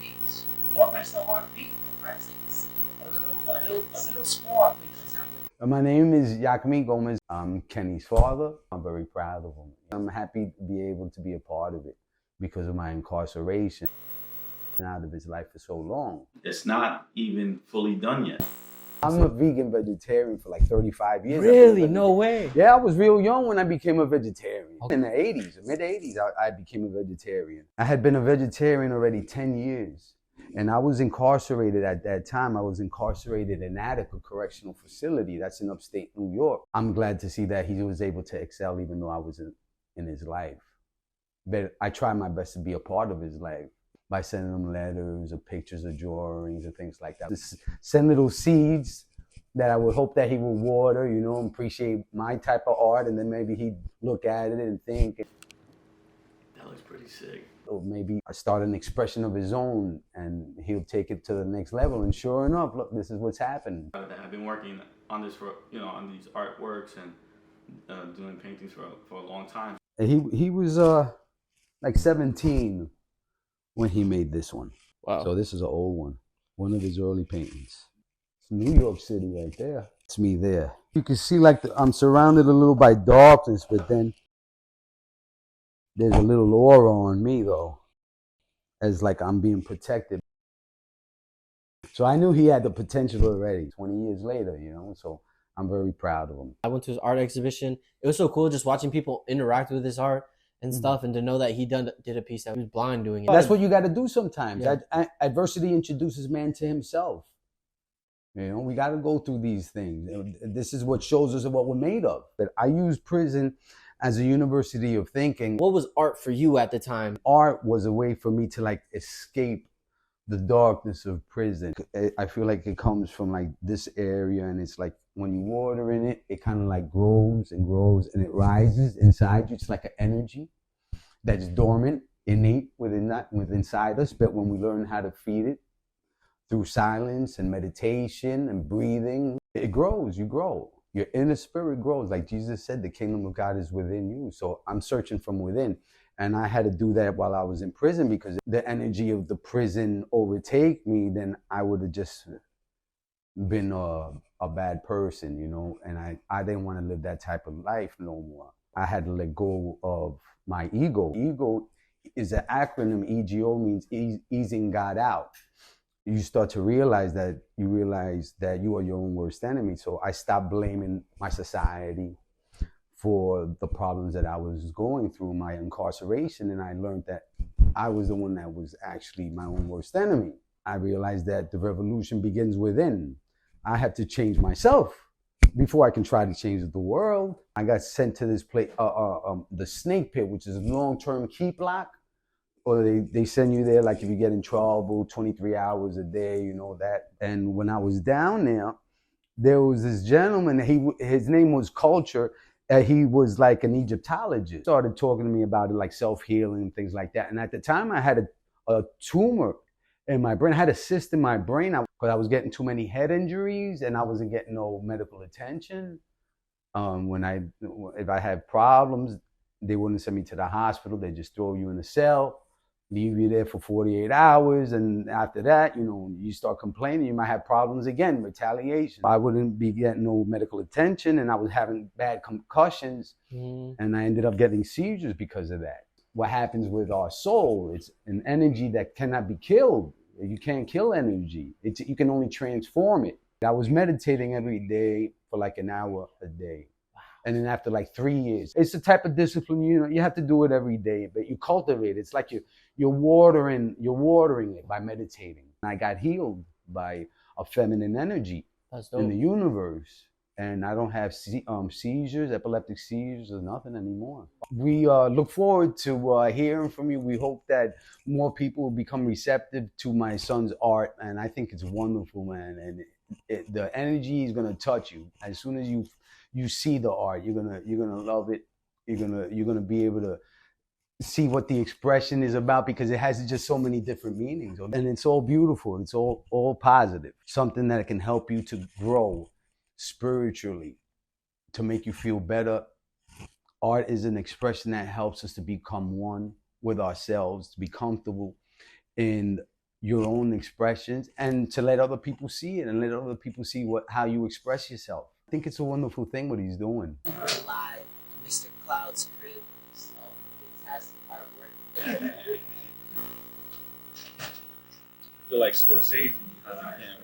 beats. What makes the heart beat? Right? It's a little spark because My name is Yakim Gomez. I'm Kenny's father. I'm very proud of him. I'm happy to be able to be a part of it because of my incarceration out of his life for so long. It's not even fully done yet. I'm a vegan vegetarian for like 35 years. Really? No way. Yeah, I was real young when I became a vegetarian. In the 80s, mid 80s, I became a vegetarian. I had been a vegetarian already 10 years. And I was incarcerated at that time. I was incarcerated in Attica Correctional Facility. That's in upstate New York. I'm glad to see that he was able to excel even though I was in his life. But I tried my best to be a part of his life by sending him letters or pictures or drawings and things like that. Just send little seeds that I would hope that he would water, you know, appreciate my type of art, and then maybe he'd look at it and think. That looks pretty sick. Or maybe start an expression of his own and he'll take it to the next level. And sure enough, look, this is what's happened. I've been working on this for, on these artworks and doing paintings for a long time. He was like 17 when he made this one. Wow. So this is an old one of his early paintings. It's New York City right there. It's me there. You can see like I'm surrounded a little by darkness, but then there's a little aura on me though, as like I'm being protected. So I knew he had the potential already 20 years later, you know, so I'm very proud of him. I went to his art exhibition. It was so cool just watching people interact with his art and stuff, and to know that he did a piece that he was blind doing it. That's what you got to do sometimes. Yeah. Adversity introduces man to himself. You know, we got to go through these things. This is what shows us what we're made of. But I use prison as a university of thinking. What was art for you at the time? Art was a way for me to like escape the darkness of prison. I feel like it comes from like this area, and it's like when you water in it, it kind of like grows and grows and it rises inside you. It's like an energy that's dormant, innate inside us. But when we learn how to feed it through silence and meditation and breathing, it grows, you grow. Your inner spirit grows. Like Jesus said, the kingdom of God is within you. So I'm searching from within. And I had to do that while I was in prison, because the energy of the prison overtake me, then I would have just been a bad person, you know, and I didn't want to live that type of life no more. I had to let go of my ego. Ego is an acronym. EGO means easing God out. You start to realize that you are your own worst enemy. So I stopped blaming my society for the problems that I was going through, my incarceration, and I learned that I was the one that was actually my own worst enemy. I realized that the revolution begins within. I have to change myself before I can try to change the world. I got sent to this place, the snake pit, which is a long-term keep lock. Or they send you there, like if you get in trouble, 23 hours a day, you know that. And when I was down there was this gentleman, his name was Culture. He was like an Egyptologist. Started talking to me about it, like self-healing and things like that. And at the time I had a tumor in my brain. I had a cyst in my brain because I was getting too many head injuries and I wasn't getting no medical attention. If I had problems, they wouldn't send me to the hospital. They just throw you in a cell, leave you there for 48 hours. And after that, you know, you start complaining, you might have problems again, retaliation. I wouldn't be getting no medical attention, and I was having bad concussions, and I ended up getting seizures because of that. What happens with our soul, it's an energy that cannot be killed. You can't kill energy. You can only transform it. I was meditating every day for like an hour a day. And then after like 3 years, it's the type of discipline, you know, you have to do it every day, but you cultivate it. It's like you're watering it by meditating. And I got healed by a feminine energy in the universe. And I don't have seizures, epileptic seizures or nothing anymore. We look forward to hearing from you. We hope that more people will become receptive to my son's art. And I think it's wonderful, man. And the energy is going to touch you. As soon as you see the art, you're gonna love it. You're gonna be able to see what the expression is about, because it has just so many different meanings, and it's all beautiful. It's all positive. Something that can help you to grow spiritually, to make you feel better. Art is an expression that helps us to become one with ourselves, to be comfortable in your own expressions and to let other people see it and let other people see how you express yourself. I think it's a wonderful thing what he's doing. We were live in Mr. Cloud's crib. So fantastic artwork. I feel like Scorsese behind the camera.